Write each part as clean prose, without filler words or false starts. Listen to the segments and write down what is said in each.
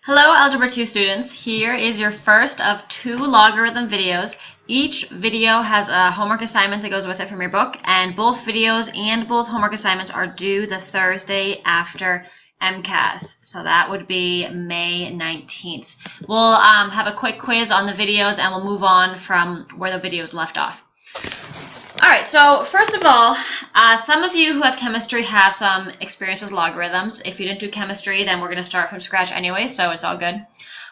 Hello Algebra 2 students, here is your first of 2 logarithm videos. Each video has a homework assignment that goes with it from your book, and both videos and both homework assignments are due the Thursday after MCAS, so that would be May 19th. We'll have a quick quiz on the videos and we'll move on from where the videos left off. Alright, so first of all, some of you who have chemistry have some experience with logarithms. If you didn't do chemistry, then we're going to start from scratch anyway, so it's all good.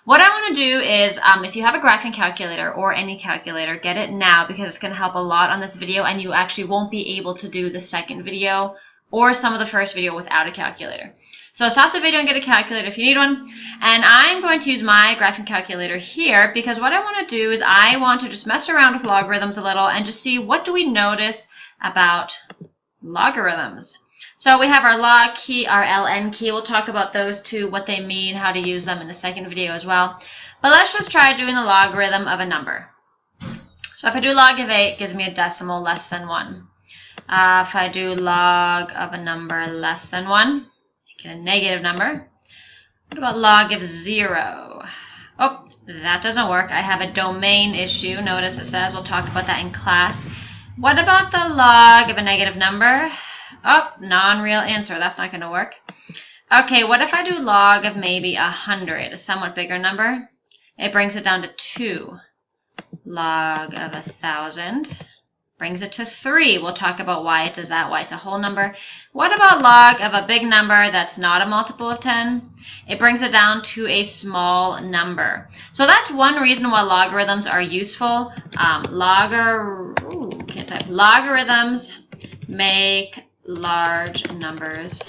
What I want to do is, if you have a graphing calculator or any calculator, get it now because it's going to help a lot on this video and you actually won't be able to do the second video or some of the first video without a calculator. So stop the video and get a calculator if you need one. And I'm going to use my graphing calculator here because what I want to do is I want to just mess around with logarithms a little and just see what do we notice about logarithms. So we have our log key, our ln key. We'll talk about those two, what they mean, how to use them in the second video as well. But let's just try doing the logarithm of a number. So if I do log of 8, it gives me a decimal less than 1. If I do log of a number less than 1, a negative number. What about log of 0? Oh, that doesn't work. I have a domain issue. Notice it says we'll talk about that in class. What about the log of a negative number? Oh, non-real answer. That's not going to work. Okay, what if I do log of maybe 100, a somewhat bigger number? It brings it down to 2. Log of 1,000 brings it to 3. We'll talk about why it does that, why it's a whole number. What about log of a big number that's not a multiple of 10? It brings it down to a small number. So that's one reason why logarithms are useful. Logarithms make large numbers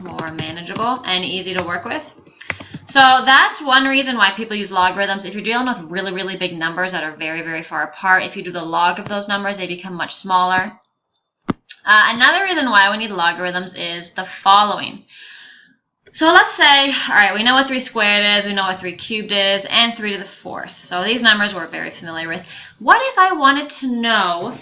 more manageable and easy to work with. So that's one reason why people use logarithms. If you're dealing with really, really big numbers that are very, very far apart, if you do the log of those numbers, they become much smaller. Another reason why we need logarithms is the following. So let's say, all right, we know what 3 squared is, we know what 3 cubed is, and 3 to the 4th. So these numbers we're very familiar with. What if I wanted to know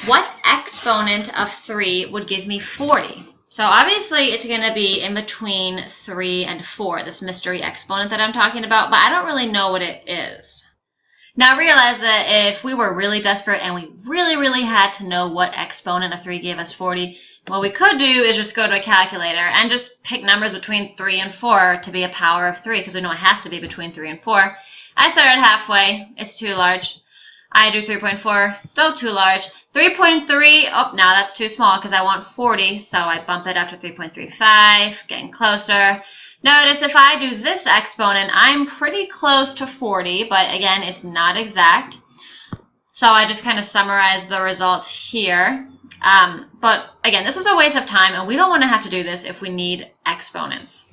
what exponent of 3 would give me 40? So obviously it's going to be in between 3 and 4, this mystery exponent that I'm talking about, but I don't really know what it is. Now realize that if we were really desperate and we really, really had to know what exponent of 3 gave us 40, what we could do is just go to a calculator and just pick numbers between 3 and 4 to be a power of 3, because we know it has to be between 3 and 4. I start at halfway, it's too large. I do 3.4, still too large. 3.3, oh, now that's too small because I want 40, so I bump it up to 3.35, getting closer. Notice if I do this exponent, I'm pretty close to 40, but again, it's not exact. So I just kind of summarize the results here. But again, this is a waste of time, and we don't want to have to do this if we need exponents.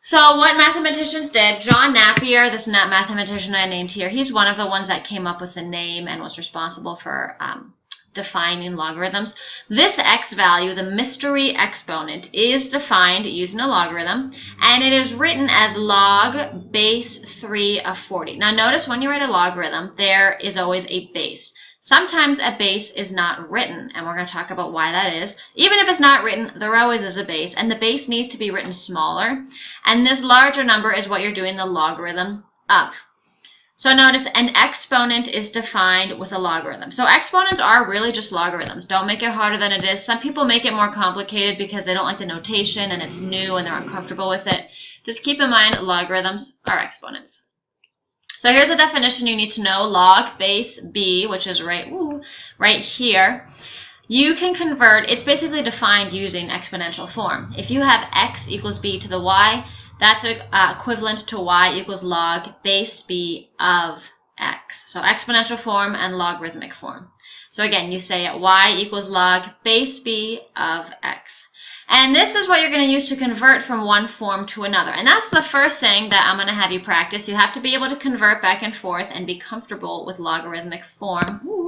So what mathematicians did, John Napier, this mathematician I named here, he's one of the ones that came up with the name and was responsible for defining logarithms. This x value, the mystery exponent, is defined using a logarithm, and it is written as log base 3 of 40. Now notice when you write a logarithm, there is always a base. Sometimes a base is not written, and we're going to talk about why that is. Even if it's not written, there always is a base, and the base needs to be written smaller. And this larger number is what you're doing the logarithm of. So notice an exponent is defined with a logarithm. So exponents are really just logarithms. Don't make it harder than it is. Some people make it more complicated because they don't like the notation and it's new and they're uncomfortable with it. Just keep in mind logarithms are exponents. So here's a definition you need to know. Log base b, which is right here. You can convert, it's basically defined using exponential form. If you have x equals b to the y, that's equivalent to y equals log base b of x. So exponential form and logarithmic form. So again, you say y equals log base b of x. And this is what you're going to use to convert from one form to another. And that's the first thing that I'm going to have you practice. You have to be able to convert back and forth and be comfortable with logarithmic form.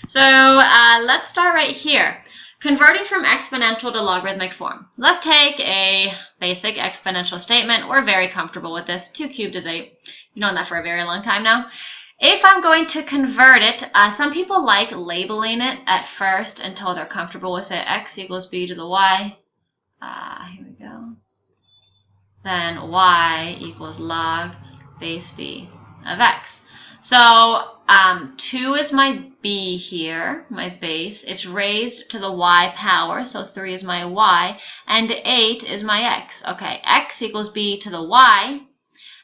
So let's start right here. Converting from exponential to logarithmic form. Let's take a basic exponential statement. We're very comfortable with this. 2 cubed is 8. You've known that for a very long time now. If I'm going to convert it, some people like labeling it at first until they're comfortable with it. X equals b to the y. Here we go. then y equals log base b of x. So 2 is my b here, my base. It's raised to the y power, so 3 is my y, and 8 is my x. Okay, x equals b to the y,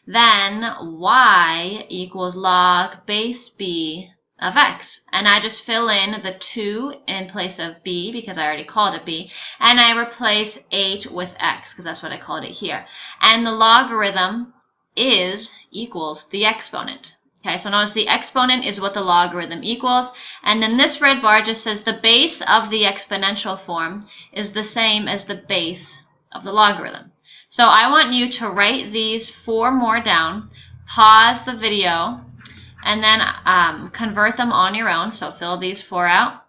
then y equals log base b of x. And I just fill in the 2 in place of b because I already called it b, and I replace 8 with x because that's what I called it here. And the logarithm equals the exponent. Okay, so notice the exponent is what the logarithm equals, and then this red bar just says the base of the exponential form is the same as the base of the logarithm. So I want you to write these 4 more down, pause the video, and then convert them on your own. So fill these 4 out,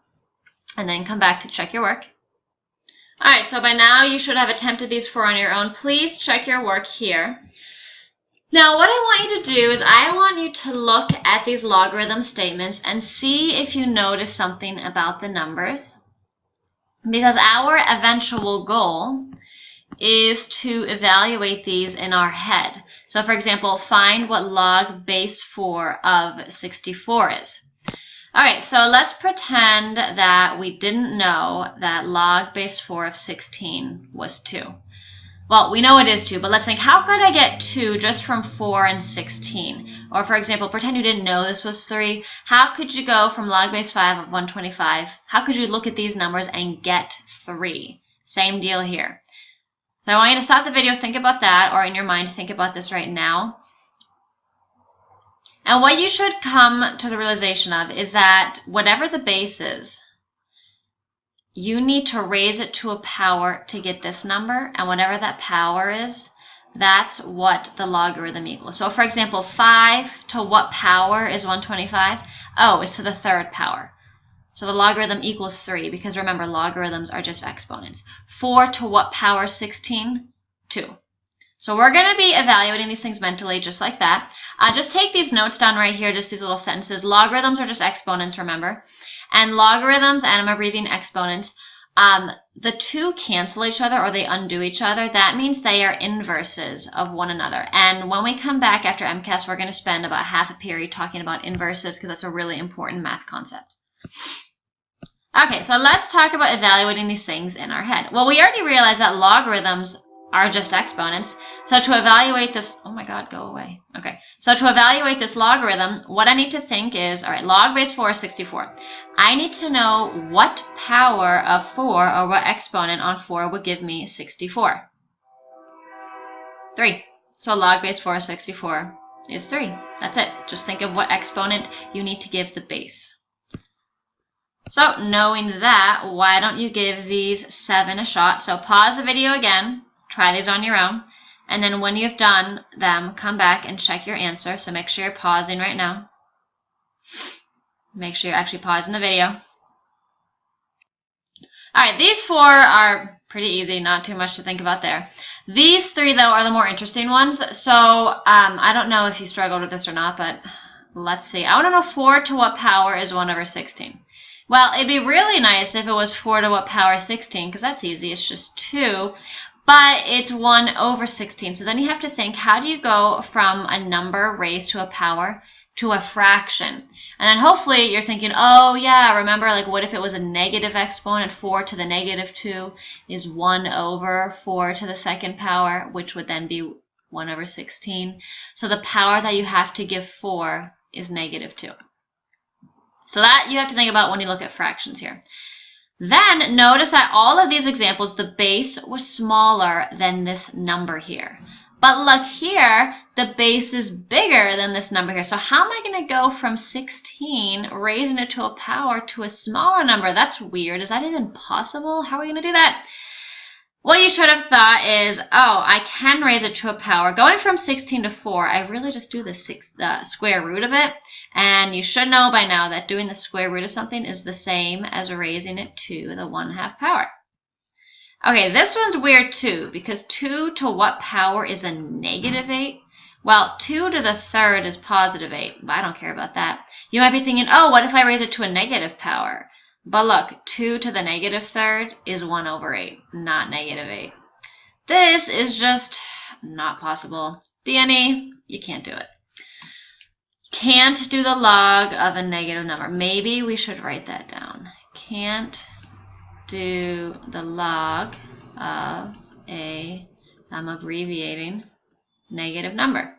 and then come back to check your work. All right, so by now you should have attempted these 4 on your own. Please check your work here. Now, what I want you to do is I want you to look at these logarithm statements and see if you notice something about the numbers, because our eventual goal is to evaluate these in our head. So, for example, find what log base 4 of 64 is. All right, so let's pretend that we didn't know that log base 4 of 16 was 2. Well, we know it is 2, but let's think, how could I get 2 just from 4 and 16? Or for example, pretend you didn't know this was 3. How could you go from log base 5 of 125? How could you look at these numbers and get 3? Same deal here. So I want you to stop the video, think about that, or in your mind, think about this right now. And what you should come to the realization of is that whatever the base is, you need to raise it to a power to get this number, and whatever that power is, that's what the logarithm equals. So for example, 5 to what power is 125? Oh, it's to the 3rd power. So the logarithm equals 3, because remember, logarithms are just exponents. 4 to what power 16? 2. So we're going to be evaluating these things mentally just like that. Just take these notes down right here, just these little sentences. Logarithms are just exponents, remember. And logarithms, and I'm abbreviating exponents, the 2 cancel each other or they undo each other. That means they are inverses of one another. And when we come back after MCAS, we're going to spend about half a period talking about inverses because that's a really important math concept. Okay, so let's talk about evaluating these things in our head. Well, we already realized that logarithms are just exponents. So to evaluate this, oh my God, go away. Okay, so to evaluate this logarithm, what I need to think is, all right, log base 4 is 64. I need to know what power of 4 or what exponent on 4 would give me 64. 3. So log base 4 of 64 is 3. That's it. Just think of what exponent you need to give the base. So knowing that, why don't you give these 7 a shot? So pause the video again, try these on your own, and then when you've done them, come back and check your answer. So make sure you're pausing right now. Make sure you're actually pausing the video. All right, these 4 are pretty easy, not too much to think about there. These 3, though, are the more interesting ones. So I don't know if you struggled with this or not, but let's see. I want to know 4 to what power is 1 over 16. Well, it'd be really nice if it was 4 to what power 16, because that's easy. It's just 2. But it's 1 over 16. So then you have to think, how do you go from a number raised to a power to a fraction? And then hopefully you're thinking, oh yeah, remember, like what if it was a negative exponent? 4 to the negative 2 is 1 over 4 to the 2nd power, which would then be 1 over 16. So the power that you have to give 4 is negative 2. So that you have to think about when you look at fractions here. Then notice that all of these examples, the base was smaller than this number here. But look here, the base is bigger than this number here. So how am I going to go from 16, raising it to a power, to a smaller number? That's weird. Is that even possible? How are we going to do that? What you should have thought is, oh, I can raise it to a power. Going from 16 to 4, I really just do the square root of it. And you should know by now that doing the square root of something is the same as raising it to the 1/2 power. Okay, this one's weird too, because 2 to what power is a negative 8? Well, 2 to the 3rd is positive 8, but I don't care about that. You might be thinking, oh, what if I raise it to a negative power? But look, 2 to the negative 3rd is 1 over 8, not negative 8. This is just not possible. D&E, you can't do it. Can't do the log of a negative number. Maybe we should write that down. Can't do the log of a, I'm abbreviating, negative number.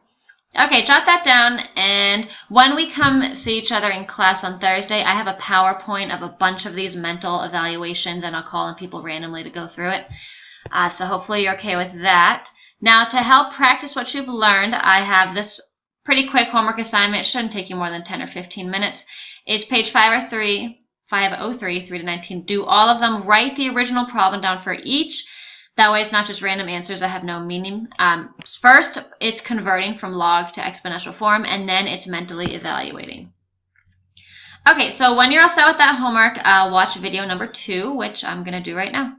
Okay, jot that down, and when we come see each other in class on Thursday, I have a PowerPoint of a bunch of these mental evaluations, and I'll call on people randomly to go through it. So hopefully you're okay with that. Now, to help practice what you've learned, I have this pretty quick homework assignment. It shouldn't take you more than 10 or 15 minutes. It's page 503, 3 to 19. Do all of them. Write the original problem down for each. That way it's not just random answers that have no meaning. First, it's converting from log to exponential form, and then it's mentally evaluating. Okay, so when you're all set with that homework, watch video number 2, which I'm going to do right now.